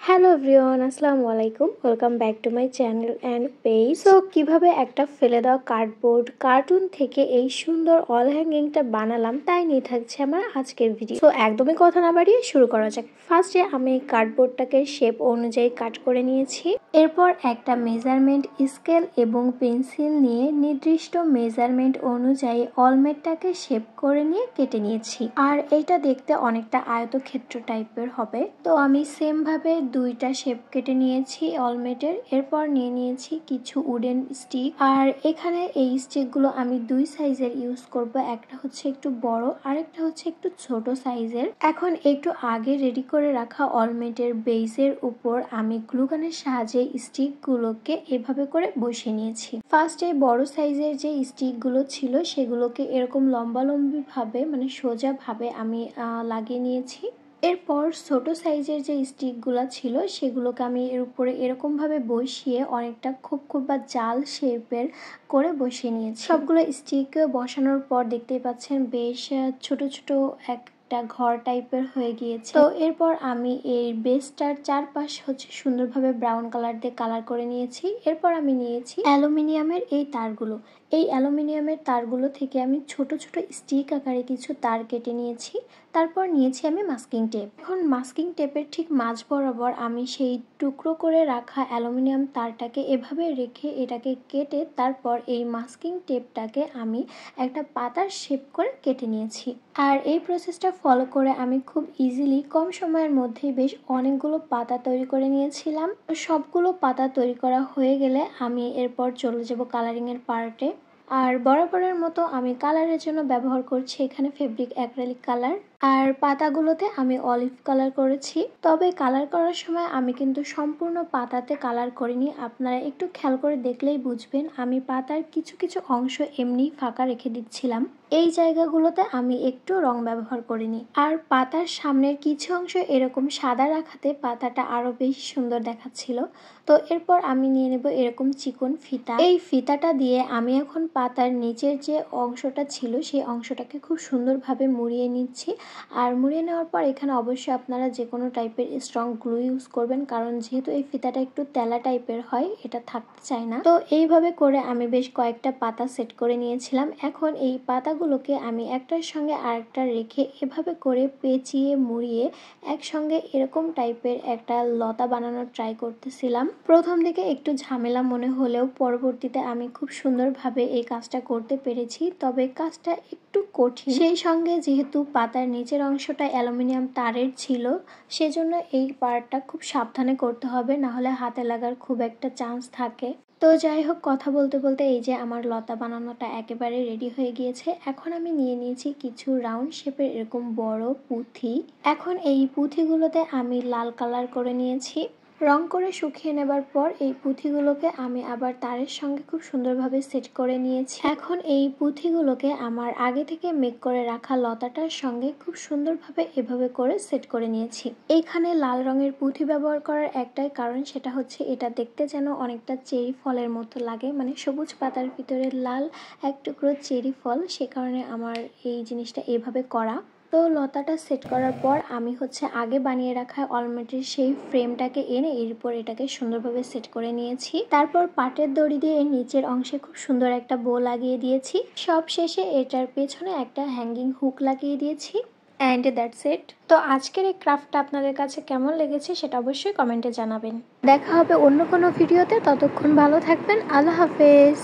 Hello everyone, আসসালামু আলাইকুম। Welcome back to my channel and page. So কিভাবে একটা ফেলে দেওয়া কার্ডবোর্ড কার্টুন থেকে এই সুন্দর অল হ্যাঙ্গিংটা বানালাম তাই নিয়ে থাকছে আমার আজকের ভিডিও। সো একদমই কথা না বাড়িয়ে শুরু করা যাক। ফার্স্টে আমি কার্ডবোর্ডটাকে শেপ অনুযায়ী কাট করে নিয়েছি। এরপর একটা মেজারমেন্ট স্কেল এবং পেন্সিল নিয়ে নির্দিষ্ট মেজারমেন্ট অনুযায়ী অলমেটটাকে শেপ করে নিয়ে কেটে নিয়েছি। আর এইটা দেখতে অনেকটা আয়তক্ষেত্র টাইপের হবে। তো আমি সেম ভাবে দুইটা শেপ কেটে নিয়েছি অলমেটের। এরপর নিয়ে নিয়েছি কিছু উডেন স্টিক। আর এখানে এই স্টিকগুলো আমি দুই সাইজের ইউজ করব। একটা হচ্ছে একটু বড় আর একটা হচ্ছে একটু ছোট সাইজের। এখন একটু আগে রেডি করে রাখা অলমেটের বেসের উপর আমি গ্লুগানের সাহায্যে স্টিকগুলোকে এভাবে করে বসিয়ে নিয়েছি। ফার্স্টে বড় সাইজের যে স্টিকগুলো ছিল সেগুলোকে এরকম লম্বালম্বি ভাবে মানে সোজা ভাবে আমি লাগিয়ে নিয়েছি। এরপর ছোট সাইজের যে স্টিকগুলো ছিল সেগুলোকে আমি এর উপরে এরকম ভাবে বসিয়ে অনেকটা খুব বা জাল শেপের করে বসিয়ে নিয়েছি। সবগুলো স্টিক বসানোর পর দেখতেই পাচ্ছেন বেশ ছোট ছোট একটা ঘর টাইপের হয়ে গিয়েছে। তো এরপর আমি এই বেসটার চারপাশ হচ্ছে সুন্দরভাবে ব্রাউন কালার দিয়ে কালার করে নিয়েছি। এরপর আমি নিয়েছি অ্যালুমিনিয়ামের এই তারগুলো। এই অ্যালুমিনিয়ামের তারগুলো থেকে আমি ছোট ছোট স্টিক আকারে কিছু তার কেটে নিয়েছি। তারপর নিয়েছি আমি মাস্কিং টেপ। এখন মাস্কিং টেপের ঠিক মাঝ বরাবর আমি সেই টুকরো করে রাখা অ্যালুমিনিয়াম তারটাকে এভাবে রেখে এটাকে কেটে তারপর এই মাস্কিং টেপটাকে আমি একটা পাতার শেপ করে কেটে নিয়েছি। আর এই প্রসেসটা ফলো করে আমি খুব ইজিলি কম সময়ের মধ্যেই বেশ অনেকগুলো পাতা তৈরি করে নিয়েছিলাম। সবগুলো পাতা তৈরি করা হয়ে গেলে আমি এরপর চলে যাব কালারিং এর পার্টে। আর বরাবরের মতো আমি কালারের জন্য ব্যবহার করছি এখানে ফেব্রিক অ্যাক্রিলিক কালার। আর পাতাগুলোতে আমি অলিভ কালার করেছি। তবে কালার করার সময় আমি কিন্তু সম্পূর্ণ পাতাতে কালার করিনি। আপনারা একটু খেয়াল করে দেখলেই বুঝবেন আমি পাতার কিছু কিছু অংশ এমনি ফাঁকা রেখে দিচ্ছিলাম। এই জায়গাগুলোতে আমি একটু রং ব্যবহার করিনি। আর পাতার সামনের কিছু অংশ এরকম সাদা রাখাতে পাতাটা আরো বেশি সুন্দর দেখাচ্ছিল। তো এরপর আমি নিয়ে নেব এরকম চিকন ফিতা। এই ফিতাটা দিয়ে আমি এখন পাতার নিচের যে অংশটা ছিল সেই অংশটাকে খুব সুন্দরভাবে মুড়িয়ে নিচ্ছি। আর মুড়িয়ে নেওয়ার পর এখানে অবশ্যই আপনারা যে কোনো টাইপের স্ট্রং গ্লু ইউজ করবেন, কারণ যেহেতু এই ফিতাটা একটু তেলা টাইপের হয় এটা থাকতে চায় না। তো এইভাবে করে আমি বেশ কয়েকটা পাতা সেট করে নিয়েছিলাম। এখন এই পাতাগুলোকে আমি একটার সঙ্গে আরেকটা রেখে এভাবে করে পেঁচিয়ে মুড়িয়ে একসঙ্গে এরকম টাইপের একটা লতা বানানোর ট্রাই করতেছিলাম। প্রথম দিকে একটু ঝামেলা মনে হলেও পরবর্তীতে আমি খুব সুন্দরভাবে এই কাজটা করতে পেরেছি। তবে কাজটা একটু কঠিন। সেই সঙ্গে যেহেতু পাতার নিচের অংশটা অ্যালুমিনিয়াম তারের ছিল সেজন্য এই পার্টটা খুব সাবধানে করতে হবে, না হলে হাতে লাগার খুব একটা চান্স থাকে। তো যাই হোক, কথা বলতে বলতে এই যে আমার লতা বানানোটা একেবারে রেডি হয়ে গিয়েছে। এখন আমি নিয়ে নিয়েছি কিছু রাউন্ড শেপের এরকম বড় পুঁথি। এখন এই পুঁথিগুলোতে আমি লাল কালার করে নিয়েছি। রং করে শুকিয়ে নেবার পর এই পুঁথিগুলোকে আমি আবার তারের সঙ্গে খুব সুন্দরভাবে সেট করে নিয়েছি। এখন এই পুঁথিগুলোকে আমার আগে থেকে মেক করে রাখা লতাটার সঙ্গে খুব সুন্দরভাবে এভাবে করে সেট করে নিয়েছি। এইখানে লাল রঙের পুঁথি ব্যবহার করার একটাই কারণ, সেটা হচ্ছে এটা দেখতে যেন অনেকটা চেরি ফলের মতো লাগে, মানে সবুজ পাতার ভিতরে লাল এক টুকরো চেরি ফল, সে কারণে আমার এই জিনিসটা এভাবে করা। তো লতাটা সেট করার পর আমি হচ্ছে আগে বানিয়ে রাখা অলমেটের সেই ফ্রেমটাকে এনে এরপর এটাকে সুন্দরভাবে সেট করে নিয়েছি। তারপর পাটের দড়ি দিয়ে নিচের অংশে খুব সুন্দর একটা বো লাগিয়ে দিয়েছি। সব শেষে এটার পেছনে একটা হ্যাঙ্গিং হুক লাগিয়ে দিয়েছি। And that's it. তো আজকের এই ক্রাফটটা আপনাদের কাছে কেমন লেগেছে সেটা অবশ্যই কমেন্টে জানাবেন। দেখা হবে অন্য কোনো ভিডিওতে, ততক্ষণ ভালো থাকবেন। আল্লাহ হাফেজ।